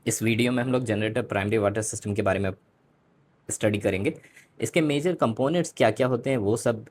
इस वीडियो में हम लोग जनरेटर प्राइमरी वाटर सिस्टम के बारे में स्टडी करेंगे। इसके मेजर कंपोनेंट्स क्या क्या होते हैं वो सब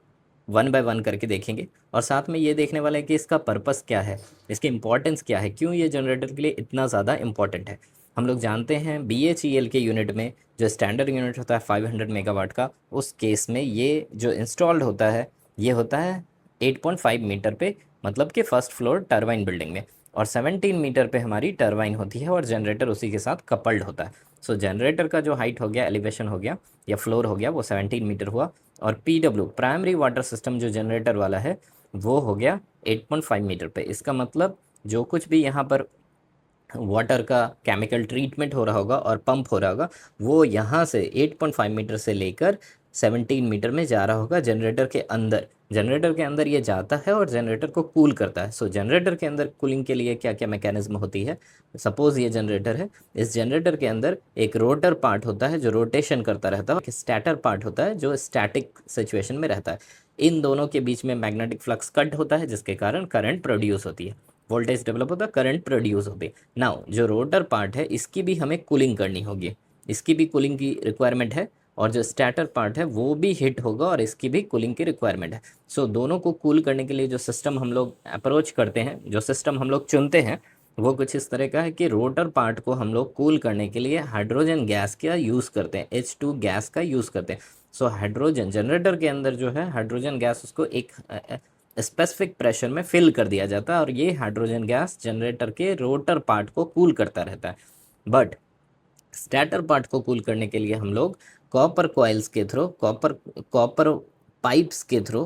वन बाय वन करके देखेंगे, और साथ में ये देखने वाले हैं कि इसका पर्पस क्या है, इसकी इंपॉर्टेंस क्या है, क्यों ये जनरेटर के लिए इतना ज़्यादा इंपॉर्टेंट है। हम लोग जानते हैं BHEL के यूनिट में जो स्टैंडर्ड यूनिट होता है 500 मेगावाट का, उस केस में ये जो इंस्टॉल्ड होता है ये होता है 8.5 मीटर पे, मतलब कि फर्स्ट फ्लोर टरबाइन बिल्डिंग में, और 17 मीटर पे हमारी टरबाइन होती है और जनरेटर उसी के साथ कपल्ड होता है। सो जनरेटर का जो हाइट हो गया, एलिवेशन हो गया या फ्लोर हो गया, वो 17 मीटर हुआ, और PW प्राइमरी वाटर सिस्टम जो जनरेटर वाला है वो हो गया 8.5 मीटर पे। इसका मतलब जो कुछ भी यहाँ पर वाटर का केमिकल ट्रीटमेंट हो रहा होगा और पंप हो रहा होगा, वो यहाँ से 8.5 मीटर से लेकर 17 मीटर में जा रहा होगा जनरेटर के अंदर। जनरेटर के अंदर ये जाता है और जनरेटर को कूल करता है। सो जनरेटर के अंदर कूलिंग के लिए क्या क्या मैकेनिज्म होती है। सपोज ये जनरेटर है, इस जनरेटर के अंदर एक रोटर पार्ट होता है जो रोटेशन करता रहता है, एक स्टैटर पार्ट होता है जो स्टैटिक सिचुएशन में रहता है। इन दोनों के बीच में मैग्नेटिक फ्लक्स कट होता है जिसके कारण करंट प्रोड्यूस होती है, वोल्टेज डेवलप होता है, करंट प्रोड्यूस होती है। नाउ जो रोटर पार्ट है इसकी भी हमें कूलिंग करनी होगी, इसकी भी कूलिंग की रिक्वायरमेंट है, और जो स्टैटर पार्ट है वो भी हिट होगा और इसकी भी कूलिंग की रिक्वायरमेंट है। सो दोनों को कूल करने के लिए जो सिस्टम हम लोग अप्रोच करते हैं, जो सिस्टम हम लोग चुनते हैं, वो कुछ इस तरह का है कि रोटर पार्ट को हम लोग कूल करने के लिए हाइड्रोजन गैस का यूज़ करते हैं, H2 गैस का यूज़ करते हैं। सो हाइड्रोजन जनरेटर के अंदर जो है हाइड्रोजन गैस, उसको एक स्पेसिफिक प्रेशर में फिल कर दिया जाता है और ये हाइड्रोजन गैस जनरेटर के रोटर पार्ट को कूल करता रहता है। बट स्टैटर पार्ट को कूल करने के लिए हम लोग कॉपर कॉइल्स के थ्रू, कॉपर पाइप्स के through,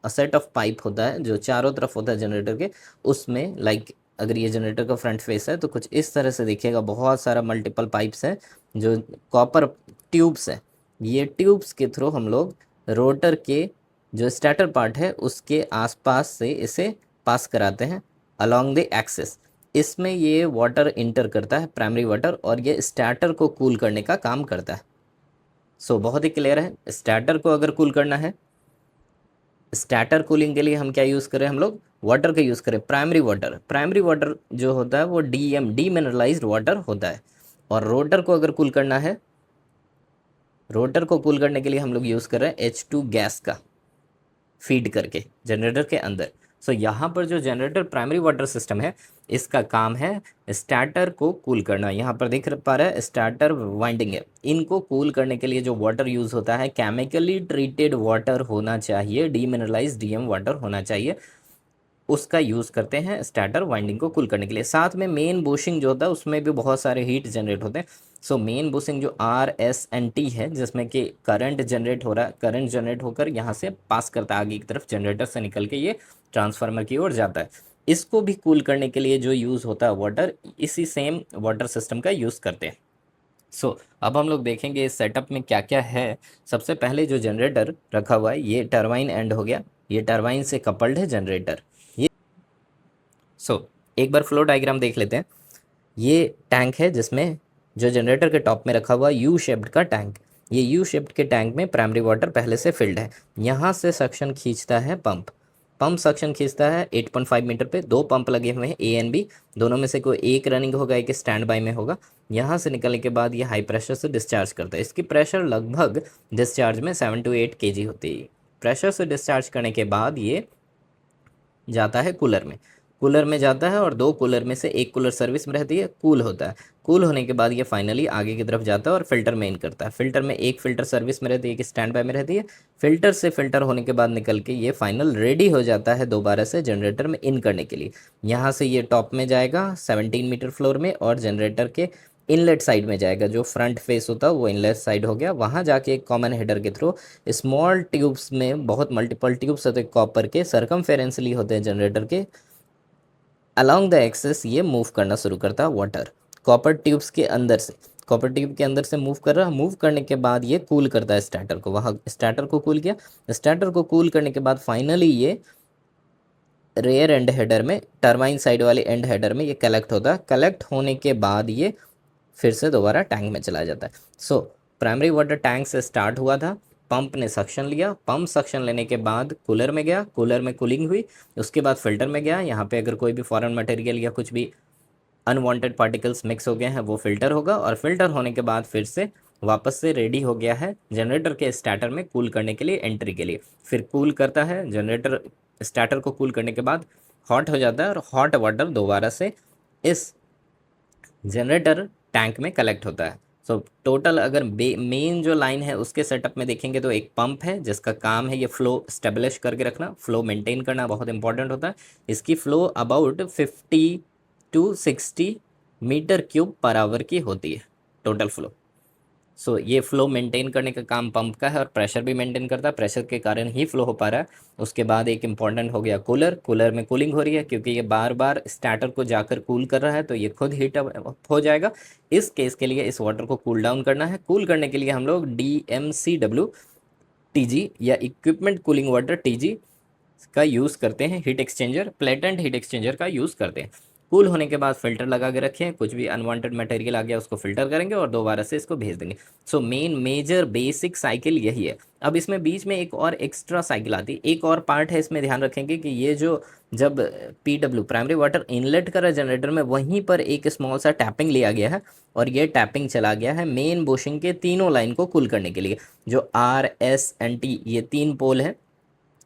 a set of pipe होता है जो चारों तरफ होता है जनरेटर के, उसमें लाइक अगर ये जनरेटर का फ्रंट फेस है तो कुछ इस तरह से दिखेगा, बहुत सारा मल्टीपल पाइप्स हैं जो कॉपर ट्यूब्स हैं। ये ट्यूब्स के थ्रू हम लोग रोटर के जो स्टैटर पार्ट है उसके आसपास से इसे पास कराते हैं अलोंग द एक्सिस। इसमें ये वाटर इंटर करता है, प्राइमरी वाटर, और ये स्टार्टर को कूल करने का काम करता है। सो बहुत ही क्लियर है। स्टार्टर को अगर कूल करना है, स्टार्टर कूलिंग के लिए हम क्या यूज़ करें, हम लोग वाटर का यूज़ करें, प्राइमरी वाटर। प्राइमरी वाटर जो होता है वो डीमिनरलाइज्ड वाटर होता है। और रोटर को अगर कूल करना है, रोटर को कूल करने के लिए हम लोग यूज़ कर रहे हैं H2 गैस का फीड करके जनरेटर के अंदर। सो यहाँ पर जो जनरेटर प्राइमरी वाटर सिस्टम है इसका काम है स्टार्टर को कूल करना। यहाँ पर दिख पा रहा है स्टार्टर वाइंडिंग है। इनको कूल करने के लिए जो वाटर यूज़ होता है केमिकली ट्रीटेड वाटर होना चाहिए, डीमिनरलाइज्ड DM वाटर होना चाहिए, उसका यूज़ करते हैं स्टार्टर वाइंडिंग को कूल करने के लिए। साथ में मेन बुशिंग जो होता है उसमें भी बहुत सारे हीट जनरेट होते हैं। सो मेन बुशिंग जो RSNT है, जिसमें कि करंट जनरेट हो रहा है, करंट जनरेट होकर यहाँ से पास करता है आगे की तरफ, जनरेटर से निकल के ये ट्रांसफार्मर की ओर जाता है। इसको भी कूल करने के लिए जो यूज़ होता है वाटर, इसी सेम वाटर सिस्टम का यूज़ करते हैं। सो अब हम लोग देखेंगे इस सेटअप में क्या क्या है। सबसे पहले जो जनरेटर रखा हुआ है ये टरबाइन एंड हो गया, ये टरबाइन से कपल्ड है जनरेटर। सो एक बार फ्लो डायग्राम देख लेते हैं। ये टैंक है जिसमें जो जनरेटर के टॉप में रखा हुआ यू शेप्ड का टैंक, ये यू शेप्ड के टैंक में प्राइमरी वाटर पहले से फिल्ड है। यहाँ से सक्शन खींचता है पंप, पंप सक्शन खींचता है 8.5 मीटर पे। दो पंप लगे हुए हैं A and B, दोनों में से कोई एक रनिंग होगा, एक स्टैंड बाय में होगा। यहाँ से निकलने के बाद ये हाई प्रेशर से डिस्चार्ज करता है। इसकी प्रेशर लगभग डिस्चार्ज में 7 to 8 kg होती है। प्रेशर से डिस्चार्ज करने के बाद ये जाता है कूलर में, कूलर में जाता है, और दो कूलर में से एक कूलर सर्विस में रहती है, कूल होता है। कूल होने के बाद ये फाइनली आगे की तरफ जाता है और फिल्टर में इन करता है। फिल्टर में एक फिल्टर सर्विस में रहती है, एक स्टैंड बाय में रहती है। फिल्टर से फिल्टर होने के बाद निकल के ये फाइनल रेडी हो जाता है दोबारा से जनरेटर में इन करने के लिए। यहाँ से ये टॉप में जाएगा 17 मीटर फ्लोर में, और जनरेटर के इनलेट साइड में जाएगा। जो फ्रंट फेस होता है वो इनलेट साइड हो गया। वहाँ जाके एक कॉमन हेडर के थ्रू स्मॉल ट्यूब्स में, बहुत मल्टीपल ट्यूब्स होते हैं कॉपर के, सरकमफेरेंसली होते हैं जनरेटर के, अलोंग द एक्सेस ये मूव करना शुरू करता है वाटर कॉपर ट्यूब्स के अंदर से। कॉपर ट्यूब के अंदर से मूव कर रहा है। मूव करने के बाद ये कूल करता है स्टार्टर को, वहाँ स्टार्टर को कूल किया। स्टार्टर को कूल करने के बाद फाइनली ये रेयर एंड हेडर में, टरबाइन साइड वाले एंड हेडर में ये कलेक्ट होता है। कलेक्ट होने के बाद ये फिर से दोबारा टैंक में चला जाता है। सो प्राइमरी वाटर टैंक से स्टार्ट हुआ था, पंप ने सक्शन लिया, पंप सक्शन लेने के बाद कूलर में गया, कूलर में कूलिंग हुई, उसके बाद फिल्टर में गया। यहाँ पे अगर कोई भी फॉरेन मटेरियल या कुछ भी अनवांटेड पार्टिकल्स मिक्स हो गए हैं वो फिल्टर होगा, और फिल्टर होने के बाद फिर से वापस से रेडी हो गया है जनरेटर के स्टार्टर में कूल करने के लिए, एंट्री के लिए। फिर कूल करता है जनरेटर, स्टार्टर को कूल करने के बाद हॉट हो जाता है, और हॉट वाटर दोबारा से इस जनरेटर टैंक में कलेक्ट होता है। सो टोटल अगर मेन जो लाइन है उसके सेटअप में देखेंगे तो एक पंप है जिसका काम है ये फ्लो स्टेब्लिश करके रखना, फ्लो मेंटेन करना बहुत इंपॉर्टेंट होता है। इसकी flow about 50 to 60 metre cube per hour की होती है टोटल फ्लो। सो ये फ्लो मेंटेन करने का काम पंप का है, और प्रेशर भी मेंटेन करता है, प्रेशर के कारण ही फ्लो हो पा रहा है। उसके बाद एक इंपॉर्टेंट हो गया कूलर, कूलर में कूलिंग हो रही है क्योंकि ये बार बार स्टार्टर को जाकर कूल कर रहा है तो ये खुद हीट अप हो जाएगा। इस केस के लिए इस वाटर को कूल डाउन करना है, कूल करने के लिए हम लोग DMCW-TG या इक्विपमेंट कूलिंग वाटर TG का यूज़ करते हैं, हीट एक्सचेंजर, प्लेटेंट हीट एक्सचेंजर का यूज़ करते हैं। कूल होने के बाद फिल्टर लगा के रखें, कुछ भी अनवांटेड मटेरियल आ गया उसको फिल्टर करेंगे और दोबारा से इसको भेज देंगे। So main major basic cycle यही है। अब इसमें बीच में एक और एक्स्ट्रा साइकिल आती है, एक और पार्ट है, इसमें ध्यान रखेंगे कि ये जो जब PW प्राइमरी वाटर इनलेट कर रहा है जनरेटर में, वहीं पर एक स्मॉल सा टैपिंग लिया गया है, और ये टैपिंग चला गया है मेन बुशिंग के तीनों लाइन को कूल करने के लिए। जो R, S and T ये 3 पोल है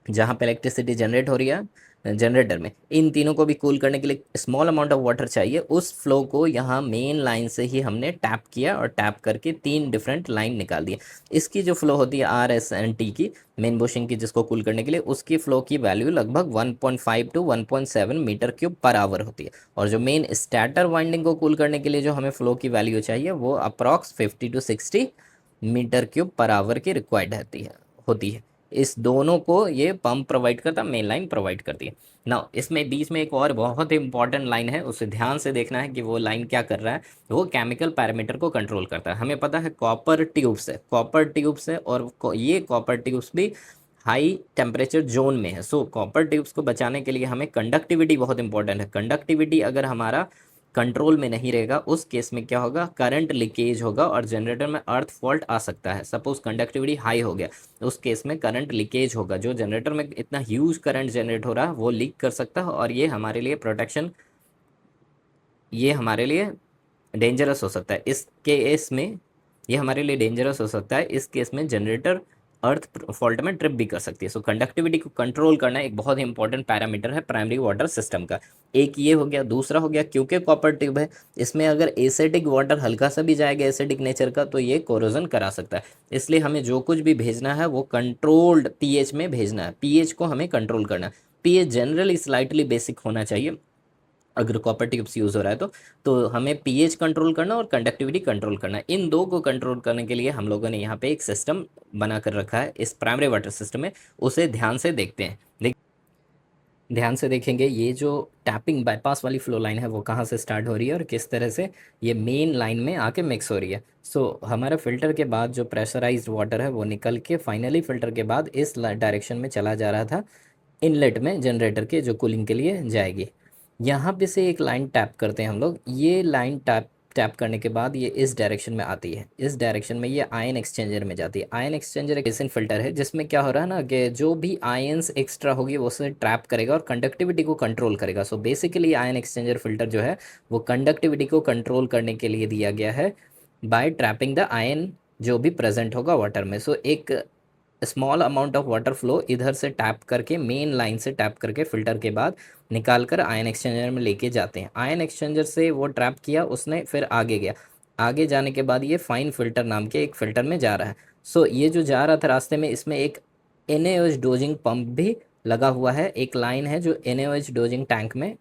जहाँ पे इलेक्ट्रिसिटी जनरेट हो रही है जनरेटर में, इन तीनों को भी कूल करने के लिए स्मॉल अमाउंट ऑफ वाटर चाहिए। उस फ्लो को यहाँ मेन लाइन से ही हमने टैप किया, और टैप करके 3 डिफरेंट लाइन निकाल दिए। इसकी जो फ्लो होती है R, S and T की, मेन बुशिंग की, जिसको कूल करने के लिए, उसकी फ्लो की वैल्यू लगभग 1.5 to 1.7 metre cube per hour होती है। और जो मेन स्टार्टर वाइंडिंग को कूल करने के लिए जो हमें फ्लो की वैल्यू चाहिए वो approx 50 to 60 metre cube per hour की रिक्वायर्ड होती है। इस दोनों को ये पंप प्रोवाइड करता है, मेन लाइन प्रोवाइड करती है ना। इसमें बीच में एक और बहुत इंपॉर्टेंट लाइन है, उसे ध्यान से देखना है कि वो लाइन क्या कर रहा है। वो केमिकल पैरामीटर को कंट्रोल करता है। हमें पता है कॉपर ट्यूब्स है, कॉपर ट्यूब्स है, और ये कॉपर ट्यूब्स भी हाई टेम्परेचर जोन में है। सो कॉपर ट्यूब्स को बचाने के लिए हमें कंडक्टिविटी बहुत इंपॉर्टेंट है। कंडक्टिविटी अगर हमारा कंट्रोल में नहीं रहेगा उस केस में क्या होगा, करंट लीकेज होगा और जनरेटर में अर्थ फॉल्ट आ सकता है। सपोज कंडक्टिविटी हाई हो गया, उस केस में करंट लीकेज होगा, जो जनरेटर में इतना ह्यूज करंट जनरेट हो रहा है वो लीक कर सकता है, और ये हमारे लिए प्रोटेक्शन, ये हमारे लिए डेंजरस हो सकता है। इस केस में ये हमारे लिए डेंजरस हो सकता है, इस केस में जनरेटर अर्थ फॉल्ट में ट्रिप भी कर सकती है। सो कंडक्टिविटी को कंट्रोल करना एक बहुत ही इंपॉर्टेंट पैरामीटर है प्राइमरी वाटर सिस्टम का। एक ये हो गया, दूसरा हो गया क्योंकि कॉपर ट्यूब है, इसमें अगर एसिडिक वाटर हल्का सा भी जाएगा एसिडिक नेचर का तो ये कोरोजन करा सकता है। इसलिए हमें जो कुछ भी भेजना है वो कंट्रोल्ड पीएच में भेजना है, पीएच को हमें कंट्रोल करना है। पीएच जनरली स्लाइटली बेसिक होना चाहिए अगर कॉपर ट्यूब्स यूज़ हो रहा है तो हमें पीएच कंट्रोल करना और कंडक्टिविटी कंट्रोल करना, इन दो को कंट्रोल करने के लिए हम लोगों ने यहाँ पे एक सिस्टम बना कर रखा है इस प्राइमरी वाटर सिस्टम में। उसे ध्यान से देखते हैं, ध्यान से देखेंगे ये जो टैपिंग बाईपास वाली फ्लो लाइन है वो कहाँ से स्टार्ट हो रही है और किस तरह से ये मेन लाइन में आके मिक्स हो रही है। सो हमारा फिल्टर के बाद जो प्रेशराइज्ड वाटर है वो निकल के फाइनली फिल्टर के बाद इस डायरेक्शन में चला जा रहा था, इनलेट में जनरेटर के जो कूलिंग के लिए जाएगी। यहाँ पे से एक लाइन टैप करते हैं हम लोग, ये लाइन टैप टैप करने के बाद ये इस डायरेक्शन में आती है, इस डायरेक्शन में ये आयन एक्सचेंजर में जाती है। आयन एक्सचेंजर एक ऐसा फिल्टर है जिसमें क्या हो रहा है ना कि जो भी आयंस एक्स्ट्रा होगी वो उसे ट्रैप करेगा और कंडक्टिविटी को कंट्रोल करेगा। So basically ion exchanger filter जो है वो कंडक्टिविटी को कंट्रोल करने के लिए दिया गया है बाय ट्रैपिंग द आयन जो भी प्रेजेंट होगा वाटर में। सो एक small amount of water flow इधर से टैप करके, मेन लाइन से टैप करके फिल्टर के बाद निकाल कर आयन एक्सचेंजर में लेके जाते हैं। आयन एक्सचेंजर से वो ट्रैप किया उसने, फिर आगे गया, आगे जाने के बाद ये फाइन फिल्टर नाम के एक फ़िल्टर में जा रहा है। सो ये जो जा रहा था रास्ते में, इसमें एक NaOH डोजिंग पंप भी लगा हुआ है। एक लाइन है जो NaOH डोजिंग टैंक में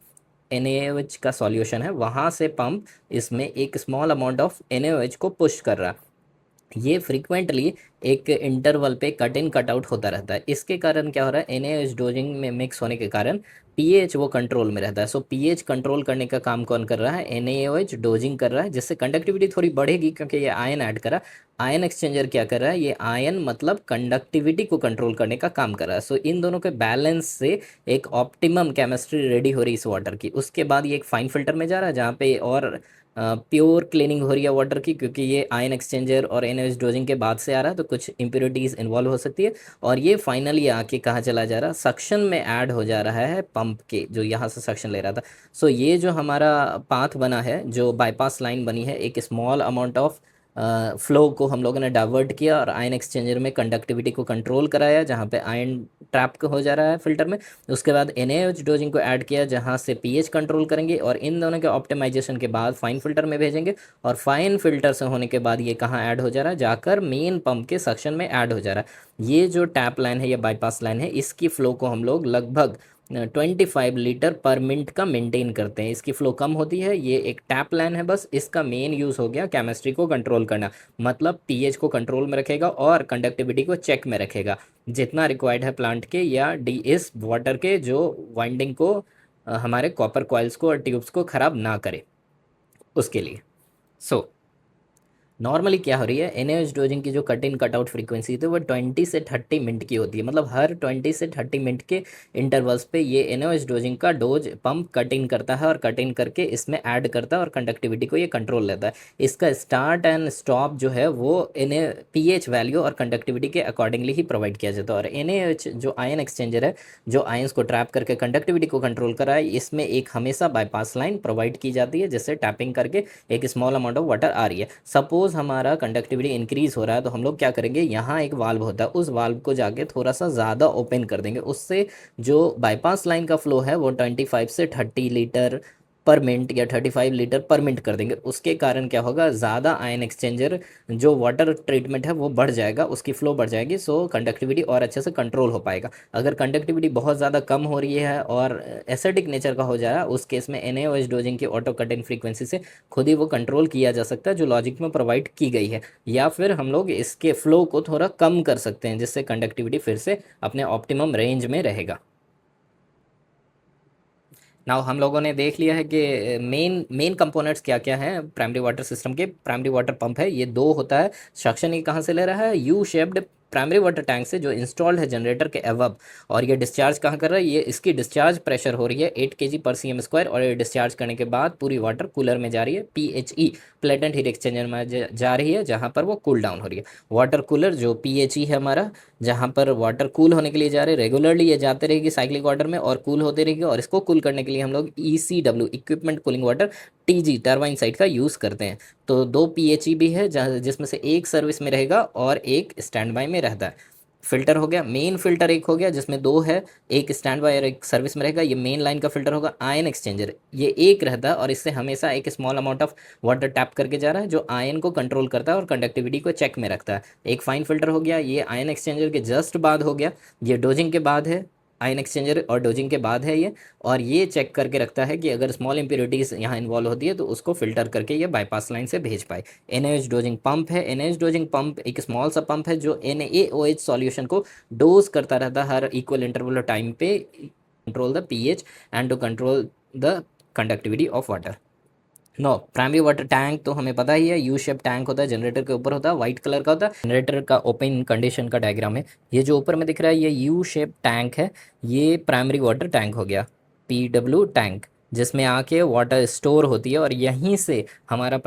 NaOH का सॉल्यूशन है, वहाँ से पंप इसमें एक स्मॉल अमाउंट ऑफ NaOH को पुश कर रहा है। ये फ्रीक्वेंटली एक इंटरवल पे कट इन कट आउट होता रहता है। इसके कारण क्या हो रहा है, NaOH डोजिंग में मिक्स होने के कारण पीएच वो कंट्रोल में रहता है। सो पीएच कंट्रोल करने का काम कौन कर रहा है, NaOH डोजिंग कर रहा है, जिससे कंडक्टिविटी थोड़ी बढ़ेगी क्योंकि ये आयन ऐड करा। आयन एक्सचेंजर क्या कर रहा है, ये आयन मतलब कंडक्टिविटी को कंट्रोल करने का काम कर रहा है। सो इन दोनों के बैलेंस से एक ऑप्टिमम केमिस्ट्री रेडी हो रही है इस वाटर की। उसके बाद ये एक फाइन फिल्टर में जा रहा है जहाँ पे और प्योर क्लीनिंग हो रही है वाटर की, क्योंकि ये आयन एक्सचेंजर और एनएच डोजिंग के बाद से आ रहा है, तो कुछ इम्प्योरिटीज़ इन्वॉल्व हो सकती है। और ये फाइनली आके कहाँ चला जा रहा है, सक्शन में ऐड हो जा रहा है पंप के, जो यहाँ से सक्शन ले रहा था। सो ये जो हमारा पाथ बना है, जो बाईपास लाइन बनी है, एक स्मॉल अमाउंट ऑफ फ्लो को हम लोगों ने डाइवर्ट किया और आयन एक्सचेंजर में कंडक्टिविटी को कंट्रोल कराया, जहाँ पे आयन ट्रैप हो जा रहा है फिल्टर में। उसके बाद एनएच डोजिंग को ऐड किया, जहाँ से पीएच कंट्रोल करेंगे, और इन दोनों के ऑप्टिमाइजेशन के बाद फाइन फिल्टर में भेजेंगे। और फाइन फिल्टर से होने के बाद ये कहाँ ऐड हो जा रहा है, जाकर मेन पंप के सक्शन में ऐड हो जा रहा है। ये जो टैप लाइन है या बाईपास लाइन है, इसकी फ्लो को हम लोग लगभग 25 लीटर पर मिनट का मेंटेन करते हैं। इसकी फ्लो कम होती है। ये एक टैप लाइन है, बस इसका मेन यूज़ हो गया केमिस्ट्री को कंट्रोल करना, मतलब पीएच को कंट्रोल में रखेगा और कंडक्टिविटी को चेक में रखेगा, जितना रिक्वायर्ड है प्लांट के या डी इस वाटर के, जो वाइंडिंग को हमारे कॉपर कॉइल्स को और ट्यूब्स को ख़राब ना करे, उसके लिए। सो नॉर्मली क्या हो रही है, एनएच डोजिंग की जो cut in cut out frequency होती है वो 20 से 30 मिनट की होती है। मतलब हर 20 से 30 मिनट के इंटरवल्स पे ये एनएच डोजिंग का डोज पंप कट इन करता है और कट इन करके इसमें ऐड करता है और कंडक्टिविटी को ये कंट्रोल लेता है। इसका स्टार्ट एंड स्टॉप जो है वो एन पीएच वैल्यू और कंडक्टिविटी के अकॉर्डिंगली ही प्रोवाइड किया जाता है। और एनएच जो आयन एक्सचेंजर है, जो आयंस को ट्रैप करके कंडक्टिविटी को कंट्रोल कराए, इसमें एक हमेशा बाईपास लाइन प्रोवाइड की जाती है, जिससे टैपिंग करके एक स्मॉल अमाउंट ऑफ वाटर आ रही है। सपोज हमारा कंडक्टिविटी इंक्रीज हो रहा है, तो हम लोग क्या करेंगे, यहाँ एक वाल्व होता है, उस वाल्व को जाके थोड़ा सा ज़्यादा ओपन कर देंगे। उससे जो बाईपास लाइन का फ्लो है वो 25 से 30 लीटर पर मिनट या 35 लीटर पर मिनट कर देंगे। उसके कारण क्या होगा, ज़्यादा आयन एक्सचेंजर जो वाटर ट्रीटमेंट है वो बढ़ जाएगा, उसकी फ्लो बढ़ जाएगी, सो कंडक्टिविटी और अच्छे से कंट्रोल हो पाएगा। अगर कंडक्टिविटी बहुत ज़्यादा कम हो रही है और एसिडिक नेचर का हो जा रहा है, उस केस में एनएओएच डोजिंग की ऑटो कट इन फ्रीक्वेंसी से खुद ही वो कंट्रोल किया जा सकता है, जो लॉजिक में प्रोवाइड की गई है। या फिर हम लोग इसके फ्लो को थोड़ा कम कर सकते हैं, जिससे कंडक्टिविटी फिर से अपने ऑप्टिमम रेंज में रहेगा। नाउ हम लोगों ने देख लिया है कि मेन मेन कंपोनेंट्स क्या क्या हैं प्राइमरी वाटर सिस्टम के। प्राइमरी वाटर पंप है, ये दो होता है। सक्शन ये कहाँ से ले रहा है, U shaped primary water tank से, जो इंस्टॉल्ड है जनरेटर के अबव। और ये डिस्चार्ज कहाँ कर रहा है, ये इसकी डिस्चार्ज प्रेशर हो रही है 8 kg/cm²। और ये डिस्चार्ज करने के बाद पूरी वाटर कूलर में जा रही है, पीएचई प्लेटेंट हीट एक्सचेंजर में जा रही है, जहाँ पर वो कूल डाउन हो रही है। वाटर कूलर जो पीएचई है हमारा, जहाँ पर वाटर कूल होने के लिए जा रहे हैं, रेगुलरली ये जाते रहेगी साइक्लिक वाटर में और कूल होते रहेगी। और इसको कूल करने के लिए हम लोग ECW equipment cooling water TG turbine side का यूज़ करते हैं। तो दो पीएचई भी है, जिसमें से एक सर्विस में रहेगा और एक स्टैंड बाय में रहता है। फिल्टर हो गया, मेन फिल्टर एक हो गया जिसमें दो है, एक स्टैंड बाय और एक सर्विस में रहेगा। ये मेन लाइन का फिल्टर होगा। आयन एक्सचेंजर ये एक रहता है और इससे हमेशा एक small amount of water tap करके जा रहा है, जो आयन को कंट्रोल करता है और कंडक्टिविटी को चेक में रखता है। एक फाइन फिल्टर हो गया, ये आयन एक्सचेंजर के जस्ट बाद हो गया, ये डोजिंग के बाद है। आयन एक्सचेंजर और डोजिंग के बाद है ये। और ये चेक करके रखता है कि अगर स्मॉल इंप्योरिटीज़ यहाँ इन्वॉल्व होती है तो उसको फिल्टर करके ये बाईपास लाइन से भेज पाए। एनएच डोजिंग पंप है। एनएच डोजिंग पंप एक स्मॉल सा पंप है जो NaOH सॉल्यूशन को डोज करता रहता है हर इक्वल इंटरवल टाइम पे, control the pH and to control the conductivity of water. No, primary water tank तो हमें पता ही है, यू शेप टैंक होता है, जनरेटर के ऊपर होता है, व्हाइट कलर का होता है। जनरेटर का ओपन कंडीशन का डायग्राम है। ये जो ऊपर में दिख रहा है ये यू शेप टैंक है, ये प्राइमरी वाटर टैंक हो गया, पीडब्ल्यू टैंक, जिसमें आके वाटर स्टोर होती है और यहीं से हमारा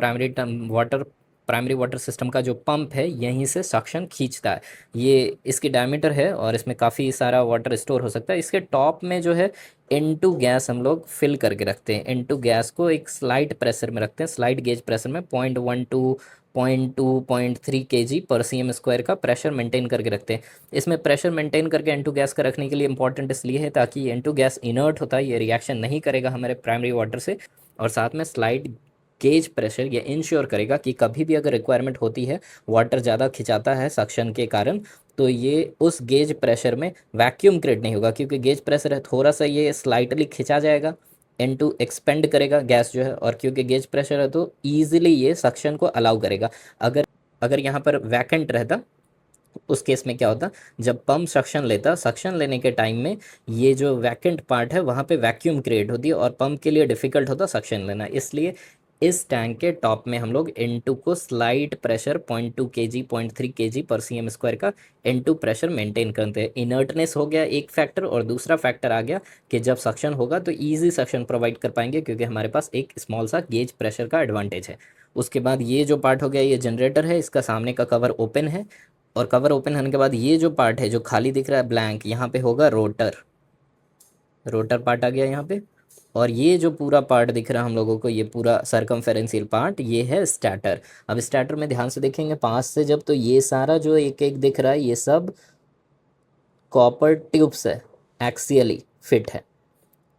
प्राइमरी वाटर सिस्टम का जो पंप है यहीं से सक्शन खींचता है। ये इसकी डायमीटर है और इसमें काफ़ी सारा वाटर स्टोर हो सकता है। इसके टॉप में जो है N2 गैस हम लोग फिल करके रखते हैं। N2 गैस को एक स्लाइड प्रेशर में रखते हैं, स्लाइड गेज प्रेशर में 0.12 0.2 0.3 kg/cm² का प्रेशर मेंटेन करके रखते हैं। इसमें प्रेशर मेंटेन करके N2 गैस का रखने के लिए इंपॉर्टेंट इसलिए है ताकि N2 गैस इनर्ट होता है, ये रिएक्शन नहीं करेगा हमारे प्राइमरी वाटर से। और साथ में स्लाइड गेज प्रेशर ये इंश्योर करेगा कि कभी भी अगर रिक्वायरमेंट होती है, वाटर ज़्यादा खिंचाता है सक्शन के कारण, तो ये उस गेज प्रेशर में वैक्यूम क्रिएट नहीं होगा, क्योंकि गेज प्रेशर है थोड़ा सा ये स्लाइटली खिंचा जाएगा, N2 एक्सपेंड करेगा गैस जो है, और क्योंकि गेज प्रेशर है तो ईजिली ये सक्शन को अलाउ करेगा। अगर अगर यहाँ पर वैकेंट रहता, उस केस में क्या होता, जब पंप सक्शन लेता, सक्शन लेने के टाइम में ये जो वैकेंट पार्ट है वहाँ पे वैक्यूम क्रिएट होती है और पंप के लिए डिफ़िकल्ट होता सक्शन लेना। इसलिए इस टैंक के टॉप में हम लोग N2 को स्लाइड प्रेशर 0.2 kg 0.3 kg पर cm² का N2 प्रेशर मेंटेन करते हैं। इनर्टनेस हो गया एक फैक्टर, और दूसरा फैक्टर आ गया कि जब सक्शन होगा तो ईजी सक्शन प्रोवाइड कर पाएंगे, क्योंकि हमारे पास एक स्मॉल सा गेज प्रेशर का एडवांटेज है। उसके बाद ये जो पार्ट हो गया ये जनरेटर है, इसका सामने का कवर ओपन है, और कवर ओपन होने के बाद ये जो पार्ट है जो खाली दिख रहा है ब्लैंक, यहाँ पे होगा रोटर। रोटर पार्ट आ गया यहाँ पे। और ये जो पूरा पार्ट दिख रहा है हम लोगों को, ये पूरा सर्कमफेरेंशियल पार्ट, ये है स्टार्टर। अब स्टार्टर में ध्यान से देखेंगे पास से जब, तो ये सारा जो एक एक दिख रहा है ये सब कॉपर ट्यूब्स है, एक्सियली फिट है।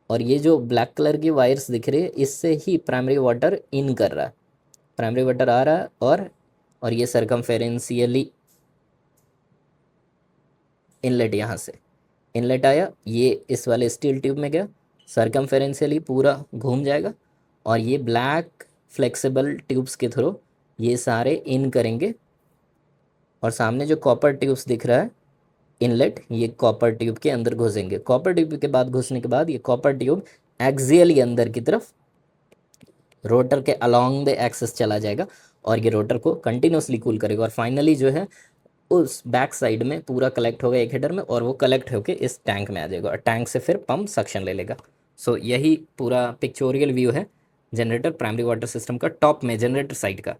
और ये जो ब्लैक कलर की वायर्स दिख रही है इससे ही प्राइमरी वाटर इन कर रहा है, प्राइमरी वाटर आ रहा है। और ये सर्कमफेरेंशियली इनलेट, यहाँ से इनलेट आया, ये इस वाले स्टील ट्यूब में गया, सर्कमफेरेंशियली पूरा घूम जाएगा, और ये ब्लैक फ्लेक्सिबल ट्यूब्स के थ्रू ये सारे इन करेंगे। और सामने जो कॉपर ट्यूब्स दिख रहा है इनलेट, ये कॉपर ट्यूब के अंदर घुसेंगे। कॉपर ट्यूब के बाद घुसने के बाद ये कॉपर ट्यूब एक्सियली अंदर की तरफ रोटर के अलोंग द एक्सेस चला जाएगा, और ये रोटर को कंटिन्यूसली कूल करेगा, और फाइनली जो है उस बैक साइड में पूरा कलेक्ट होगा एक हेडर में, और वो कलेक्ट होकर इस टैंक में आ जाएगा, और टैंक से फिर पंप सक्शन ले लेगा। सो यही पूरा पिक्चोरियल व्यू है जनरेटर प्राइमरी वाटर सिस्टम का, टॉप में जनरेटर साइड का।